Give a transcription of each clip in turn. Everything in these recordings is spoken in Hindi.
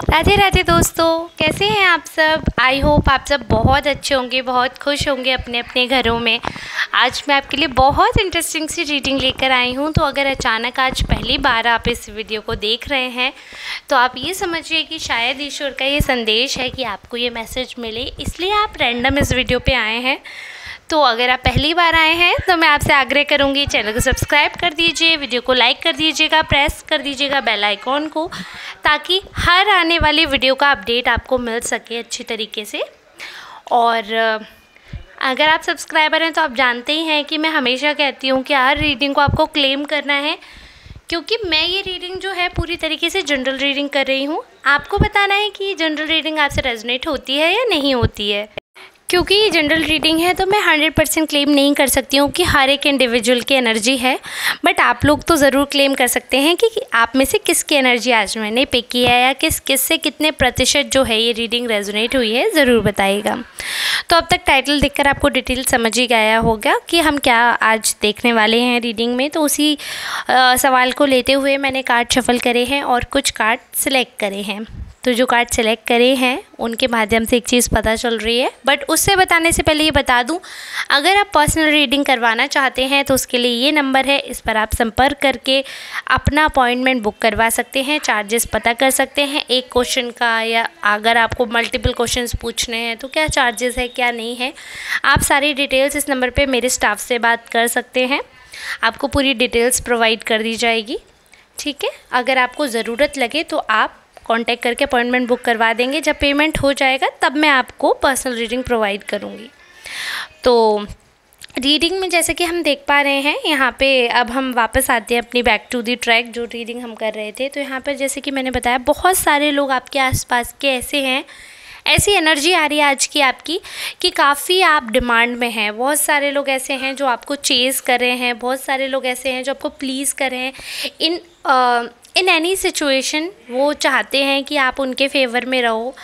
राधे राधे दोस्तों, कैसे हैं आप सब। आई होप आप सब बहुत अच्छे होंगे, बहुत खुश होंगे अपने अपने घरों में। आज मैं आपके लिए बहुत इंटरेस्टिंग सी रीडिंग लेकर आई हूं। तो अगर अचानक आज पहली बार आप इस वीडियो को देख रहे हैं तो आप ये समझिए कि शायद ईश्वर का ये संदेश है कि आपको ये मैसेज मिले, इसलिए आप रैंडम इस वीडियो पे आए हैं। तो अगर आप पहली बार आए हैं तो मैं आपसे आग्रह करूंगी, चैनल को सब्सक्राइब कर दीजिए, वीडियो को लाइक कर दीजिएगा, प्रेस कर दीजिएगा बेल आइकॉन को, ताकि हर आने वाली वीडियो का अपडेट आपको मिल सके अच्छी तरीके से। और अगर आप सब्सक्राइबर हैं तो आप जानते ही हैं कि मैं हमेशा कहती हूँ कि हर रीडिंग को आपको क्लेम करना है, क्योंकि मैं ये रीडिंग जो है पूरी तरीके से जनरल रीडिंग कर रही हूँ। आपको बताना है कि जनरल रीडिंग आपसे रेजोनेट होती है या नहीं होती है। क्योंकि ये जनरल रीडिंग है तो मैं 100% क्लेम नहीं कर सकती हूँ कि हर एक इंडिविजुअल की एनर्जी है, बट आप लोग तो ज़रूर क्लेम कर सकते हैं कि आप में से किसकी एनर्जी आज मैंने पिक की है, या किस से कितने प्रतिशत जो है ये रीडिंग रेजोनेट हुई है, ज़रूर बताइएगा। तो अब तक टाइटल देखकर आपको डिटेल समझ ही गया होगा कि हम क्या आज देखने वाले हैं रीडिंग में। तो उसी सवाल को लेते हुए मैंने कार्ड शफल करे हैं और कुछ कार्ड सिलेक्ट करे हैं। तो जो कार्ड सेलेक्ट करे हैं उनके माध्यम से एक चीज़ पता चल रही है, बट उससे बताने से पहले ये बता दूं, अगर आप पर्सनल रीडिंग करवाना चाहते हैं तो उसके लिए ये नंबर है, इस पर आप संपर्क करके अपना अपॉइंटमेंट बुक करवा सकते हैं, चार्जेस पता कर सकते हैं एक क्वेश्चन का, या अगर आपको मल्टीपल क्वेश्चंस पूछने हैं तो क्या चार्जेस है क्या नहीं है। आप सारी डिटेल्स इस नंबर पर मेरे स्टाफ से बात कर सकते हैं, आपको पूरी डिटेल्स प्रोवाइड कर दी जाएगी। ठीक है, अगर आपको ज़रूरत लगे तो आप कांटेक्ट करके अपॉइंटमेंट बुक करवा देंगे। जब पेमेंट हो जाएगा तब मैं आपको पर्सनल रीडिंग प्रोवाइड करूँगी। तो रीडिंग में जैसे कि हम देख पा रहे हैं, यहाँ पे अब हम वापस आते हैं अपनी बैक टू दी ट्रैक जो रीडिंग हम कर रहे थे। तो यहाँ पर जैसे कि मैंने बताया, बहुत सारे लोग आपके आसपास के ऐसे हैं, ऐसी एनर्जी आ रही है आज की आपकी कि काफ़ी आप डिमांड में हैं। बहुत सारे लोग ऐसे हैं जो आपको चेज़ कर रहे हैं, बहुत सारे लोग ऐसे हैं जो आपको प्लीज़ कर रहे हैं। इन एनी सिचुएशन वो चाहते हैं कि आप उनके फेवर में रहो।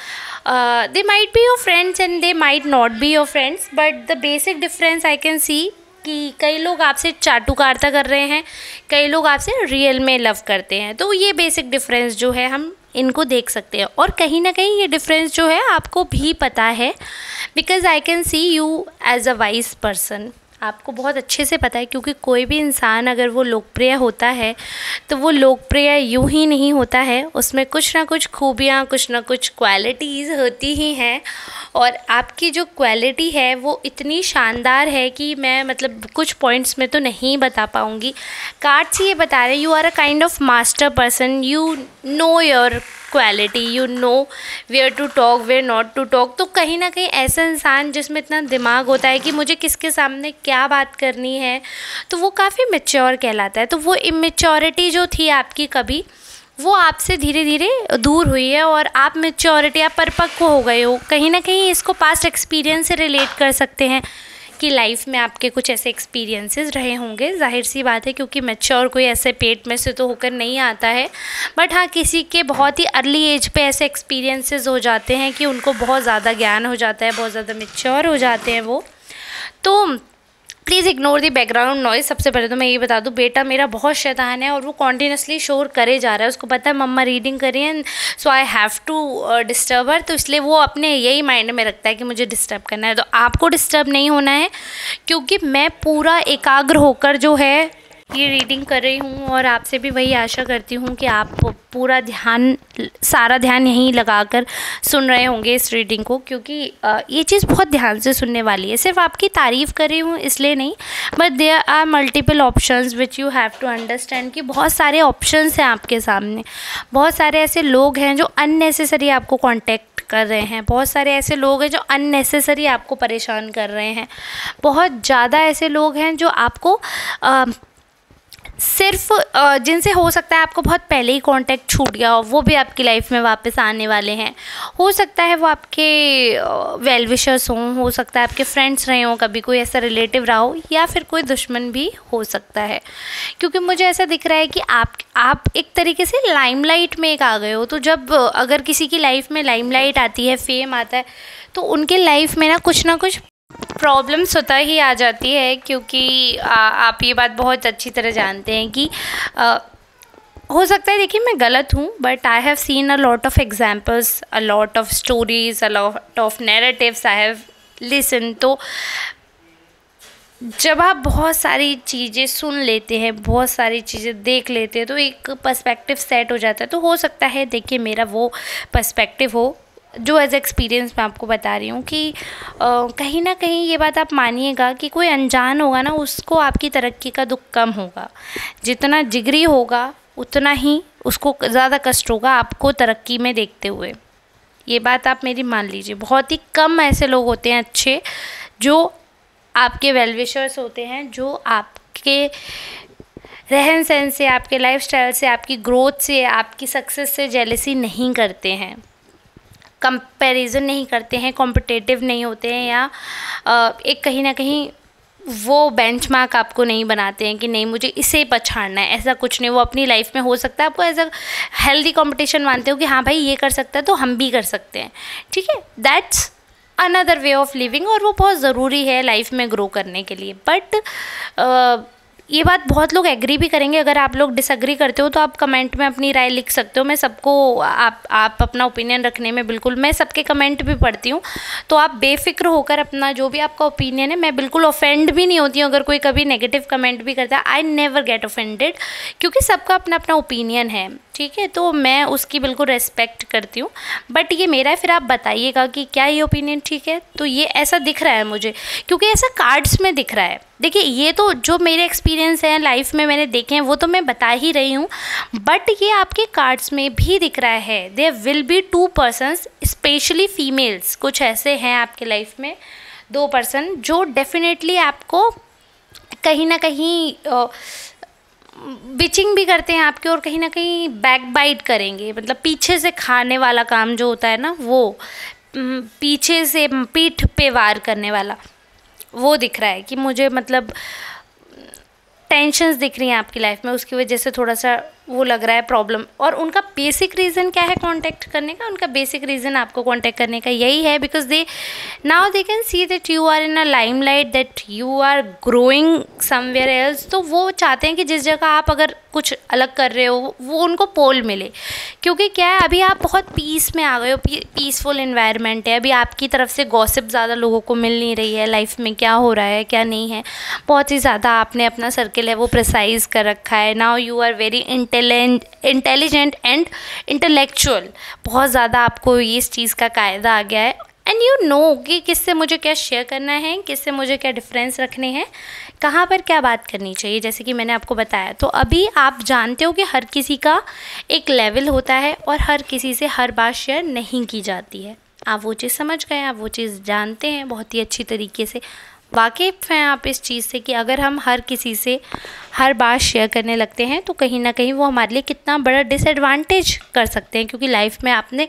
They might be your friends and they might not be your friends, but the basic difference I can सी कि कई लोग आपसे चाटुकारिता कर रहे हैं, कई लोग आपसे रियल में लव करते हैं। तो ये बेसिक डिफरेंस जो है हम इनको देख सकते हैं, और कहीं ना कहीं ये डिफरेंस जो है आपको भी पता है, because I can see you as a wise person. आपको बहुत अच्छे से पता है, क्योंकि कोई भी इंसान अगर वो लोकप्रिय होता है तो वो लोकप्रिय यूं ही नहीं होता है, उसमें कुछ ना कुछ खूबियाँ, कुछ ना कुछ क्वालिटीज़ होती ही हैं। और आपकी जो क्वालिटी है वो इतनी शानदार है कि मैं मतलब कुछ पॉइंट्स में तो नहीं बता पाऊँगी। कार्ड्स ये बता रहे, you are a kind of master person, you know your quality, you know where to talk, where not to talk. तो कहीं ना कहीं ऐसा इंसान जिसमें इतना दिमाग होता है कि मुझे किसके सामने क्या बात करनी है, तो वो काफ़ी मैच्योर कहलाता है। तो वो इमेच्योरिटी जो थी आपकी कभी, वो आपसे धीरे धीरे दूर हुई है और आप मैच्योरिटी, आप परिपक्व हो गए हो। कहीं ना कहीं इसको पास्ट एक्सपीरियंस से रिलेट कर सकते हैं कि लाइफ में आपके कुछ ऐसे एक्सपीरियंसेस रहे होंगे, जाहिर सी बात है, क्योंकि मैच्योर कोई ऐसे पेट में से तो होकर नहीं आता है। बट हाँ, किसी के बहुत ही अर्ली एज पे ऐसे एक्सपीरियंसेस हो जाते हैं कि उनको बहुत ज़्यादा ज्ञान हो जाता है, बहुत ज़्यादा मैच्योर हो जाते हैं वो। तो please ignore the background noise. सबसे पहले तो मैं ये बता दूँ, बेटा मेरा बहुत शैतान है और वो कॉन्टीन्यूसली शोर करे जा रहा है। उसको पता है मम्मा रीडिंग कर रही है, so I have to disturb her. तो इसलिए वो अपने यही माइंड में रखता है कि मुझे डिस्टर्ब करना है। तो आपको डिस्टर्ब नहीं होना है, क्योंकि मैं पूरा एकाग्र होकर जो है ये रीडिंग कर रही हूँ, और आपसे भी वही आशा करती हूँ कि आप पूरा ध्यान, सारा ध्यान यहीं लगाकर सुन रहे होंगे इस रीडिंग को, क्योंकि ये चीज़ बहुत ध्यान से सुनने वाली है। सिर्फ आपकी तारीफ़ कर रही हूँ इसलिए नहीं, but there are multiple options which you have to understand कि बहुत सारे ऑप्शंस हैं आपके सामने। बहुत सारे ऐसे लोग हैं जो अननेसेसरी आपको कॉन्टेक्ट कर रहे हैं, बहुत सारे ऐसे लोग हैं जो अननेसेसरी आपको परेशान कर रहे हैं, बहुत ज़्यादा ऐसे लोग हैं जो आपको सिर्फ जिनसे हो सकता है आपको बहुत पहले ही कांटेक्ट छूट गया हो, वो भी आपकी लाइफ में वापस आने वाले हैं। हो सकता है वो आपके वेल विशर्स हों, हो सकता है आपके फ्रेंड्स रहे हों, कभी कोई ऐसा रिलेटिव रहा हो, या फिर कोई दुश्मन भी हो सकता है। क्योंकि मुझे ऐसा दिख रहा है कि आप एक तरीके से लाइमलाइट में एक आ गए हो। तो जब अगर किसी की लाइफ में लाइमलाइट आती है, फेम आता है, तो उनके लाइफ में ना कुछ प्रॉब्लम्स होता ही आ जाती है। क्योंकि आप ये बात बहुत अच्छी तरह जानते हैं कि हो सकता है देखिए मैं गलत हूँ, but I have seen a lot of examples, a lot of stories, a lot of narratives I have listen. तो जब आप बहुत सारी चीज़ें सुन लेते हैं, बहुत सारी चीज़ें देख लेते हैं, तो एक पर्सपेक्टिव सेट हो जाता है। तो हो सकता है देखिए मेरा वो पर्सपेक्टिव हो जो एज एक्सपीरियंस मैं आपको बता रही हूँ कि कहीं ना कहीं ये बात आप मानिएगा कि कोई अनजान होगा ना, उसको आपकी तरक्की का दुख कम होगा। जितना जिगरी होगा उतना ही उसको ज़्यादा कष्ट होगा आपको तरक्की में देखते हुए। ये बात आप मेरी मान लीजिए। बहुत ही कम ऐसे लोग होते हैं अच्छे जो आपके वेल विशर्स होते हैं, जो आपके रहन सहन से, आपके लाइफस्टाइल से, आपकी ग्रोथ से, आपकी सक्सेस से जेलसी नहीं करते हैं, कंपैरिजन नहीं करते हैं, कॉम्पिटिटिव नहीं होते हैं, या एक कहीं ना कहीं वो बेंचमार्क आपको नहीं बनाते हैं कि नहीं मुझे इसे पछाड़ना है। ऐसा कुछ नहीं। वो अपनी लाइफ में हो सकता है आपको एज अ हेल्दी कंपटीशन मानते हो कि हाँ भाई ये कर सकता है तो हम भी कर सकते हैं, ठीक है। That's another way of living, और वो बहुत ज़रूरी है लाइफ में ग्रो करने के लिए। बट ये बात बहुत लोग एग्री भी करेंगे। अगर आप लोग डिसएग्री करते हो तो आप कमेंट में अपनी राय लिख सकते हो। मैं सबको आप अपना ओपिनियन रखने में बिल्कुल, मैं सबके कमेंट भी पढ़ती हूँ, तो आप बेफिक्र होकर अपना जो भी आपका ओपिनियन है, मैं बिल्कुल ऑफेंड भी नहीं होती हूँ अगर कोई कभी नेगेटिव कमेंट भी करता है। आई नेवर गेट ऑफेंडेड, क्योंकि सबका अपना अपना ओपिनियन है, ठीक है। तो मैं उसकी बिल्कुल रेस्पेक्ट करती हूँ। बट ये मेरा है, फिर आप बताइएगा कि क्या ये ओपिनियन ठीक है। तो ये ऐसा दिख रहा है मुझे, क्योंकि ऐसा कार्ड्स में दिख रहा है। देखिए ये तो जो मेरे एक्सपीरियंस हैं लाइफ में मैंने देखे हैं वो तो मैं बता ही रही हूँ, बट ये आपके कार्ड्स में भी दिख रहा है। There will be 2 persons, specially females, कुछ ऐसे हैं आपके लाइफ में 2 पर्सन जो डेफिनेटली आपको कहीं ना कहीं बिचिंग भी करते हैं आपके, और कहीं ना कहीं बैक बाइट करेंगे। मतलब पीछे से खाने वाला काम जो होता है ना, वो पीछे से पीठ पे वार करने वाला, वो दिख रहा है कि मुझे मतलब टेंशन्स दिख रही हैं आपकी लाइफ में, उसकी वजह से थोड़ा सा वो लग रहा है प्रॉब्लम। और उनका बेसिक रीज़न क्या है कांटेक्ट करने का? उनका बेसिक रीज़न आपको कांटेक्ट करने का यही है because they now they can see that you are in a limelight, that you are growing somewhere else. तो वो चाहते हैं कि जिस जगह आप अगर कुछ अलग कर रहे हो वो उनको पोल मिले, क्योंकि क्या है अभी आप बहुत पीस में आ गए हो, पीसफुल इन्वायरमेंट है। अभी आपकी तरफ से गॉसिप ज़्यादा लोगों को मिल नहीं रही है लाइफ में, क्या हो रहा है क्या नहीं है। बहुत ही ज़्यादा आपने अपना सर्किल है वो प्रिसाइज कर रखा है। Now you are very intelligent and intellectual. बहुत ज़्यादा आपको इस चीज़ का कायदा आ गया है, एंड यू नो कि किससे मुझे क्या शेयर करना है, किससे मुझे क्या डिफरेंस रखने हैं, कहाँ पर क्या बात करनी चाहिए, जैसे कि मैंने आपको बताया। तो अभी आप जानते हो कि हर किसी का एक लेवल होता है और हर किसी से हर बात शेयर नहीं की जाती है। आप वो चीज़ समझ गए, आप वो चीज़ जानते हैं, बहुत ही अच्छी तरीके से वाकिफ़ हैं आप इस चीज़ से कि अगर हम हर किसी से हर बात शेयर करने लगते हैं तो कहीं ना कहीं वो हमारे लिए कितना बड़ा डिसएडवांटेज कर सकते हैं। क्योंकि लाइफ में आपने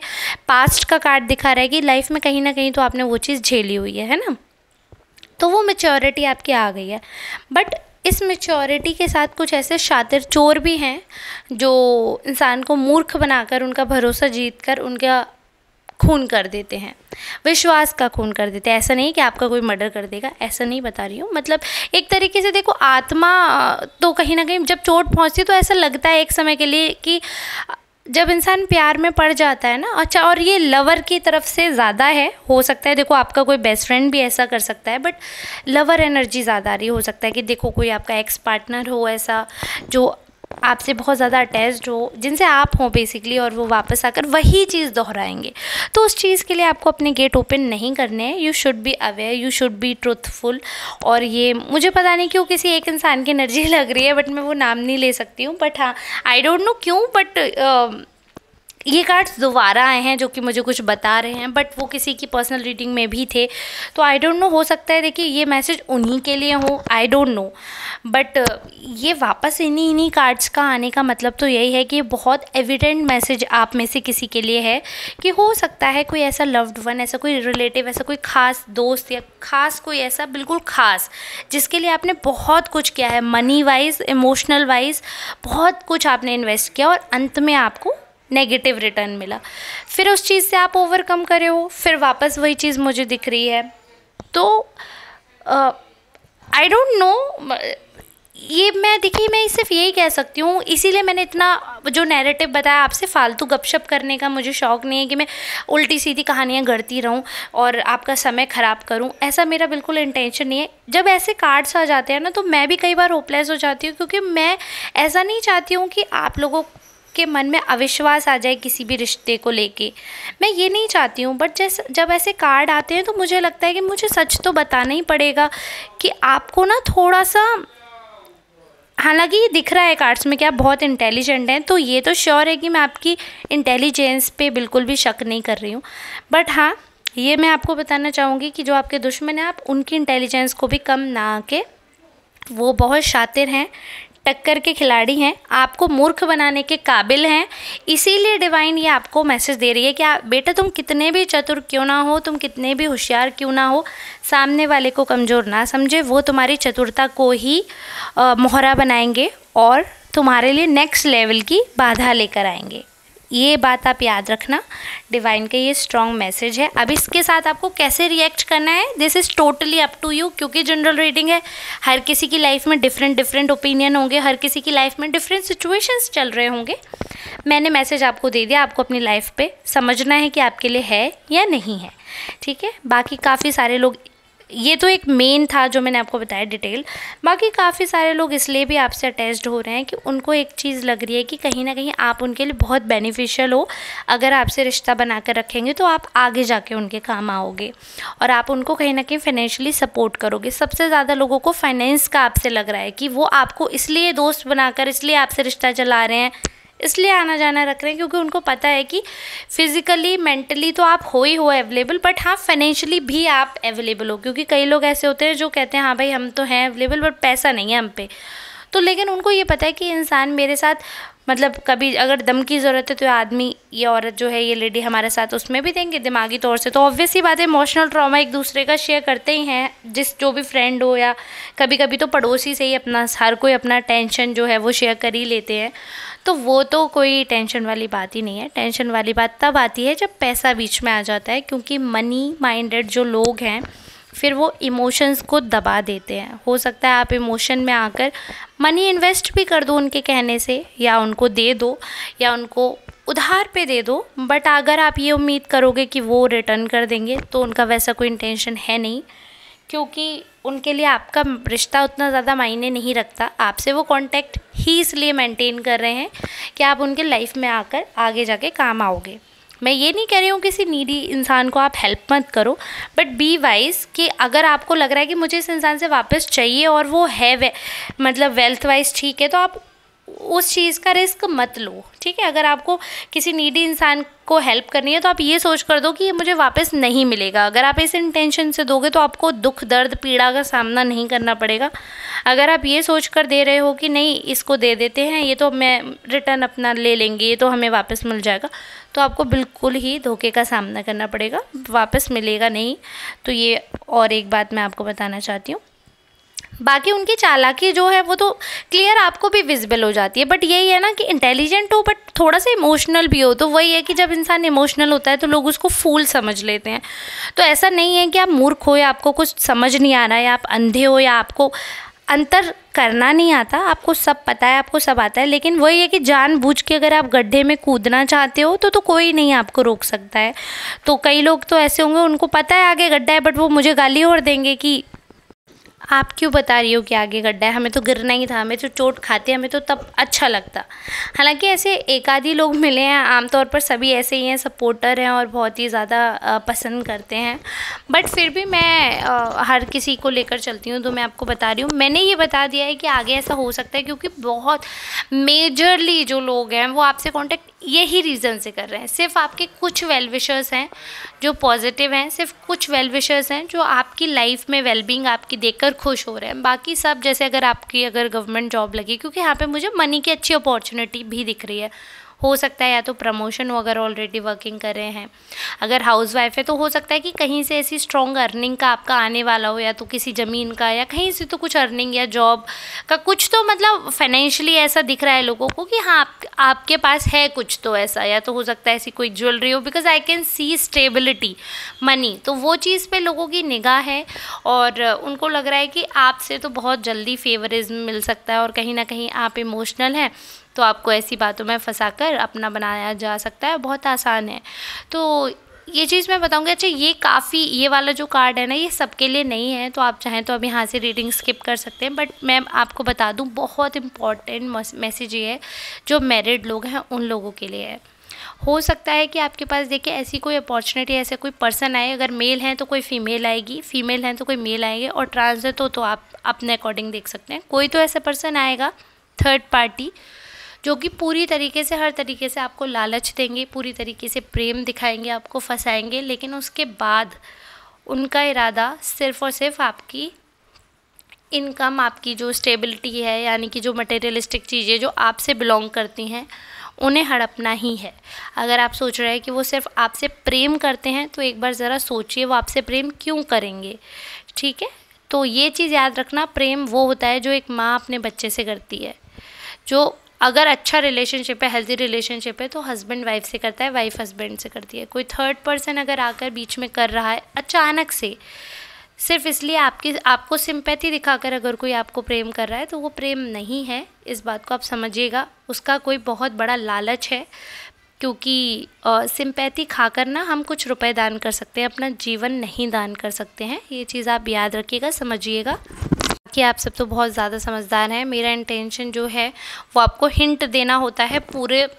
पास्ट का कार्ड दिखा रहा है कि लाइफ में कहीं ना कहीं तो आपने वो चीज़ झेली हुई है ना, तो वो मैच्योरिटी आपकी आ गई है। बट इस मैच्योरिटी के साथ कुछ ऐसे शातिर चोर भी हैं जो इंसान को मूर्ख बनाकर उनका भरोसा जीत कर उनका खून कर देते हैं, विश्वास का खून कर देते हैं। ऐसा नहीं कि आपका कोई मर्डर कर देगा, ऐसा नहीं बता रही हूँ। मतलब एक तरीके से देखो, आत्मा तो कहीं ना कहीं जब चोट पहुँचती है तो ऐसा लगता है एक समय के लिए कि जब इंसान प्यार में पड़ जाता है ना, अच्छा, और ये लवर की तरफ से ज़्यादा है, हो सकता है देखो आपका कोई बेस्ट फ्रेंड भी ऐसा कर सकता है, बट लवर एनर्जी ज़्यादा आ रही हो सकता है कि देखो कोई आपका एक्स पार्टनर हो ऐसा जो आपसे बहुत ज़्यादा अटैच्ड हो, जिनसे आप हो बेसिकली, और वो वापस आकर वही चीज़ दोहराएंगे। तो उस चीज़ के लिए आपको अपने गेट ओपन नहीं करने हैं। You should be aware, you should be truthful. और ये मुझे पता नहीं क्यों किसी एक इंसान की एनर्जी लग रही है, बट मैं वो नाम नहीं ले सकती हूँ। बट हाँ, आई डोंट नो क्यों, बट ये कार्ड्स दोबारा आए हैं जो कि मुझे कुछ बता रहे हैं, बट वो किसी की पर्सनल रीडिंग में भी थे, तो आई डोंट नो, हो सकता है देखिए ये मैसेज उन्हीं के लिए हो, आई डोंट नो। बट ये वापस इन्हीं कार्ड्स का आने का मतलब तो यही है कि बहुत एविडेंट मैसेज आप में से किसी के लिए है कि हो सकता है कोई ऐसा लव्ड वन, ऐसा कोई रिलेटिव, ऐसा कोई ख़ास दोस्त या ख़ास कोई ऐसा बिल्कुल ख़ास जिसके लिए आपने बहुत कुछ किया है, मनी वाइज, इमोशनल वाइज, बहुत कुछ आपने इन्वेस्ट किया और अंत में आपको नेगेटिव रिटर्न मिला। फिर उस चीज़ से आप ओवरकम करे हो, फिर वापस वही चीज़ मुझे दिख रही है। तो आई डोंट नो, ये मैं देखिए मैं सिर्फ यही कह सकती हूँ, इसीलिए मैंने इतना जो नैरेटिव बताया आपसे, फालतू गपशप करने का मुझे शौक़ नहीं है कि मैं उल्टी सीधी कहानियाँ गढ़ती रहूँ और आपका समय ख़राब करूँ, ऐसा मेरा बिल्कुल इंटेंशन नहीं है। जब ऐसे कार्ड्स आ जाते हैं ना तो मैं भी कई बार होपलेस हो जाती हूँ, क्योंकि मैं ऐसा नहीं चाहती हूँ कि आप लोगों के मन में अविश्वास आ जाए किसी भी रिश्ते को लेके, मैं ये नहीं चाहती हूँ। बट जब ऐसे कार्ड आते हैं तो मुझे लगता है कि मुझे सच तो बताना ही पड़ेगा कि आपको ना थोड़ा सा, हालांकि ये दिख रहा है कार्ड्स में कि आप बहुत इंटेलिजेंट हैं, तो ये तो श्योर है कि मैं आपकी इंटेलिजेंस पे बिल्कुल भी शक नहीं कर रही हूँ। बट हाँ, ये मैं आपको बताना चाहूँगी कि जो आपके दुश्मन हैं, आप उनकी इंटेलिजेंस को भी कम ना आके, वो बहुत शातिर हैं, टक्कर के खिलाड़ी हैं, आपको मूर्ख बनाने के काबिल हैं। इसीलिए डिवाइन ये आपको मैसेज दे रही है कि आप बेटा, तुम कितने भी चतुर क्यों ना हो, तुम कितने भी होशियार क्यों ना हो, सामने वाले को कमज़ोर ना समझे, वो तुम्हारी चतुरता को ही मोहरा बनाएंगे और तुम्हारे लिए नेक्स्ट लेवल की बाधा लेकर आएंगे। ये बात आप याद रखना, डिवाइन का ये स्ट्रॉन्ग मैसेज है। अब इसके साथ आपको कैसे रिएक्ट करना है, this is totally up to you, क्योंकि जनरल रीडिंग है, हर किसी की लाइफ में डिफरेंट ओपिनियन होंगे, हर किसी की लाइफ में डिफरेंट सिचुएशंस चल रहे होंगे। मैंने मैसेज आपको दे दिया, आपको अपनी लाइफ पे समझना है कि आपके लिए है या नहीं है, ठीक है। बाकी काफ़ी सारे लोग, ये तो एक मेन था जो मैंने आपको बताया डिटेल, बाकी काफ़ी सारे लोग इसलिए भी आपसे अटैच्ड हो रहे हैं कि उनको एक चीज़ लग रही है कि कहीं ना कहीं आप उनके लिए बहुत बेनिफिशियल हो। अगर आपसे रिश्ता बना कर रखेंगे तो आप आगे जाके उनके काम आओगे और आप उनको कहीं ना कहीं फाइनेंशियली सपोर्ट करोगे। सबसे ज़्यादा लोगों को फाइनेंस का आपसे लग रहा है कि वो आपको इसलिए दोस्त बनाकर, इसलिए आपसे रिश्ता चला रहे हैं, इसलिए आना जाना रख रहे हैं क्योंकि उनको पता है कि फिज़िकली मेंटली तो आप हो ही हो अवेलेबल, बट हाँ फाइनेंशियली भी आप अवेलेबल हो। क्योंकि कई लोग ऐसे होते हैं जो कहते हैं हाँ भाई हम तो हैं अवेलेबल बट पैसा नहीं है हम पे, तो लेकिन उनको ये पता है कि इंसान मेरे साथ, मतलब कभी अगर दम की ज़रूरत है तो आदमी, ये औरत जो है, ये लेडी हमारे साथ उसमें भी देंगे दिमागी तौर से। तो ऑब्वियस ही बात है, इमोशनल ट्रॉमा एक दूसरे का शेयर करते ही हैं, जो भी फ्रेंड हो या कभी कभी तो पड़ोसी से ही अपना, हर कोई अपना टेंशन जो है वो शेयर कर ही लेते हैं। तो वो तो कोई टेंशन वाली बात ही नहीं है। टेंशन वाली बात तब आती है जब पैसा बीच में आ जाता है, क्योंकि मनी माइंडेड जो लोग हैं फिर वो इमोशंस को दबा देते हैं। हो सकता है आप इमोशन में आकर मनी इन्वेस्ट भी कर दो उनके कहने से, या उनको दे दो, या उनको उधार पे दे दो, बट अगर आप ये उम्मीद करोगे कि वो रिटर्न कर देंगे तो उनका वैसा कोई इंटेंशन है नहीं, क्योंकि उनके लिए आपका रिश्ता उतना ज़्यादा मायने नहीं रखता। आपसे वो कांटेक्ट ही इसलिए मेंटेन कर रहे हैं कि आप उनके लाइफ में आकर आगे जाके काम आओगे। मैं ये नहीं कह रही हूँ किसी नीडी इंसान को आप हेल्प मत करो, बट बी वाइज कि अगर आपको लग रहा है कि मुझे इस इंसान से वापस चाहिए और वो है मतलब वेल्थ वाइज ठीक है, तो आप उस चीज़ का रिस्क मत लो, ठीक है। अगर आपको किसी नीडी इंसान को हेल्प करनी है तो आप ये सोच कर दो कि ये मुझे वापस नहीं मिलेगा। अगर आप इस इंटेंशन से दोगे तो आपको दुख दर्द पीड़ा का सामना नहीं करना पड़ेगा। अगर आप ये सोच कर दे रहे हो कि नहीं इसको दे देते हैं, ये तो मैं रिटर्न अपना ले लेंगे, ये तो हमें वापस मिल जाएगा, तो आपको बिल्कुल ही धोखे का सामना करना पड़ेगा, वापस मिलेगा नहीं। तो ये और एक बात मैं आपको बताना चाहती हूँ। बाकी उनकी चालाकी जो है वो तो क्लियर आपको भी विजिबल हो जाती है, बट यही है ना कि इंटेलिजेंट हो बट थोड़ा सा इमोशनल भी हो। तो वही है कि जब इंसान इमोशनल होता है तो लोग उसको फूल समझ लेते हैं। तो ऐसा नहीं है कि आप मूर्ख हो या आपको कुछ समझ नहीं आ रहा है, या आप अंधे हो, या आपको अंतर करना नहीं आता, आपको सब पता है, आपको सब आता है। लेकिन वही है कि जानबूझ के अगर आप गड्ढे में कूदना चाहते हो तो कोई नहीं आपको रोक सकता है। तो कई लोग तो ऐसे होंगे उनको पता है आगे गड्ढा है, बट वो मुझे गाली और देंगे कि आप क्यों बता रही हो कि आगे गड्ढा है, हमें तो गिरना ही था, हमें तो चोट खाते, हमें तो तब अच्छा लगता। हालांकि ऐसे एक आधी लोग मिले हैं, आमतौर पर सभी ऐसे ही हैं, सपोर्टर हैं और बहुत ही ज़्यादा पसंद करते हैं। बट फिर भी मैं हर किसी को लेकर चलती हूँ, तो मैं आपको बता रही हूँ। मैंने ये बता दिया है कि आगे ऐसा हो सकता है, क्योंकि बहुत मेजरली जो लोग हैं वो आपसे कॉन्टेक्ट यही रीज़न से कर रहे हैं। सिर्फ आपके कुछ वेल विशर्स हैं जो पॉजिटिव हैं, सिर्फ कुछ वेल विशर्स हैं जो आपकी लाइफ में वेलबींग आपकी देखकर खुश हो रहे हैं। बाकी सब, जैसे अगर गवर्नमेंट जॉब लगी, क्योंकि यहाँ पे मुझे मनी की अच्छी अपॉर्चुनिटी भी दिख रही है, हो सकता है या तो प्रमोशन हो अगर ऑलरेडी वर्किंग कर रहे हैं। अगर हाउसवाइफ है तो हो सकता है कि कहीं से ऐसी स्ट्रॉन्ग अर्निंग का आपका आने वाला हो, या तो किसी ज़मीन का या कहीं से तो कुछ अर्निंग या जॉब का कुछ तो मतलब फाइनेंशियली ऐसा दिख रहा है लोगों को कि हाँ आपके पास है कुछ तो ऐसा, या तो हो सकता है ऐसी कोई ज्वेलरी हो, because I can C stability money. तो वो चीज़ पे लोगों की निगाह है और उनको लग रहा है कि आपसे तो बहुत जल्दी फेवरिज्म मिल सकता है और कहीं ना कहीं आप इमोशनल हैं तो आपको ऐसी बातों में फंसाकर अपना बनाया जा सकता है, बहुत आसान है। तो ये चीज़ मैं बताऊंगी। अच्छा, ये वाला जो कार्ड है ना, ये सबके लिए नहीं है, तो आप चाहें तो अभी यहाँ से रीडिंग स्किप कर सकते हैं, बट मैं आपको बता दूं बहुत इंपॉर्टेंट मैसेज ये है जो मैरिड लोग हैं उन लोगों के लिए है। हो सकता है कि आपके पास देखिए ऐसी कोई अपॉर्चुनिटी, ऐसे कोई पर्सन आए, अगर मेल हैं तो कोई फीमेल आएगी, फीमेल हैं तो कोई मेल आएंगे, और ट्रांस है तो आप अपने अकॉर्डिंग देख सकते हैं। कोई तो ऐसा पर्सन आएगा थर्ड पार्टी जो कि पूरी तरीके से हर तरीके से आपको लालच देंगे, पूरी तरीके से प्रेम दिखाएंगे, आपको फंसाएंगे, लेकिन उसके बाद उनका इरादा सिर्फ़ और सिर्फ आपकी इनकम, आपकी जो स्टेबिलिटी है, यानी कि जो मटेरियलिस्टिक चीज़ें जो आपसे बिलोंग करती हैं उन्हें हड़पना ही है। अगर आप सोच रहे हैं कि वो सिर्फ आपसे प्रेम करते हैं तो एक बार ज़रा सोचिए वो आपसे प्रेम क्यों करेंगे, ठीक है। तो ये चीज़ याद रखना, प्रेम वो होता है जो एक माँ अपने बच्चे से करती है। जो अगर अच्छा रिलेशनशिप है, हेल्दी रिलेशनशिप है, तो हस्बैंड वाइफ से करता है, वाइफ हस्बैंड से करती है। कोई थर्ड पर्सन अगर आकर बीच में कर रहा है अचानक से, सिर्फ इसलिए आपको सिंपैथी दिखाकर अगर कोई आपको प्रेम कर रहा है, तो वो प्रेम नहीं है, इस बात को आप समझिएगा। उसका कोई बहुत बड़ा लालच है, क्योंकि सिंपैथी खाकर ना हम कुछ रुपए दान कर सकते हैं, अपना जीवन नहीं दान कर सकते हैं। ये चीज़ आप याद रखिएगा, समझिएगा कि आप सब तो बहुत ज़्यादा समझदार हैं। मेरा इंटेंशन जो है वो आपको हिंट देना होता है।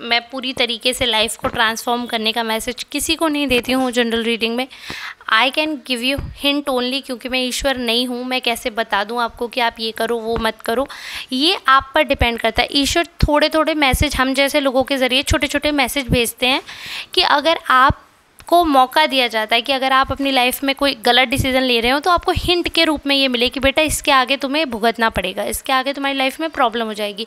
मैं पूरी तरीके से लाइफ को ट्रांसफॉर्म करने का मैसेज किसी को नहीं देती हूँ जनरल रीडिंग में। I can give you hint only, क्योंकि मैं ईश्वर नहीं हूँ। मैं कैसे बता दूँ आपको कि आप ये करो वो मत करो, ये आप पर डिपेंड करता है। ईश्वर थोड़े थोड़े मैसेज हम जैसे लोगों के ज़रिए छोटे छोटे मैसेज भेजते हैं कि अगर आप को मौका दिया जाता है कि अगर आप अपनी लाइफ में कोई गलत डिसीजन ले रहे हो तो आपको हिंट के रूप में ये मिले कि बेटा इसके आगे तुम्हें भुगतना पड़ेगा, इसके आगे तुम्हारी लाइफ में प्रॉब्लम हो जाएगी।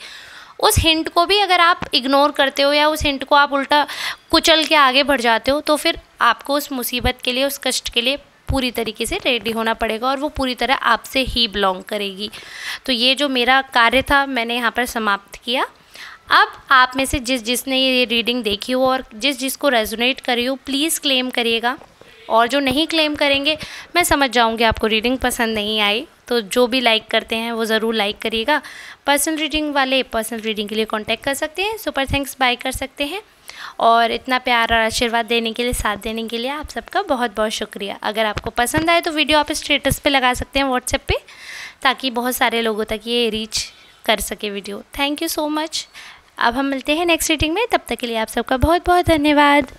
उस हिंट को भी अगर आप इग्नोर करते हो या उस हिंट को आप उल्टा कुचल के आगे बढ़ जाते हो, तो फिर आपको उस मुसीबत के लिए, उस कष्ट के लिए पूरी तरीके से रेडी होना पड़ेगा और वो पूरी तरह आपसे ही बिलोंग करेगी। तो ये जो मेरा कार्य था मैंने यहाँ पर समाप्त किया। अब आप में से जिसने ये रीडिंग देखी हो और जिसको रेजोनेट करी हो, प्लीज़ क्लेम करिएगा, और जो नहीं क्लेम करेंगे मैं समझ जाऊंगी आपको रीडिंग पसंद नहीं आई। तो जो भी लाइक करते हैं वो ज़रूर लाइक करिएगा। पर्सनल रीडिंग वाले पर्सनल रीडिंग के लिए कांटेक्ट कर सकते हैं, सुपर थैंक्स बाय कर सकते हैं। और इतना प्यार और आशीर्वाद देने के लिए, साथ देने के लिए आप सबका बहुत बहुत शुक्रिया। अगर आपको पसंद आए तो वीडियो आप स्टेटस पे लगा सकते हैं व्हाट्सएप पे, ताकि बहुत सारे लोगों तक ये रीच कर सके video. Thank you so much. अब हम मिलते हैं नेक्स्ट रीडिंग में, तब तक के लिए आप सबका बहुत बहुत धन्यवाद।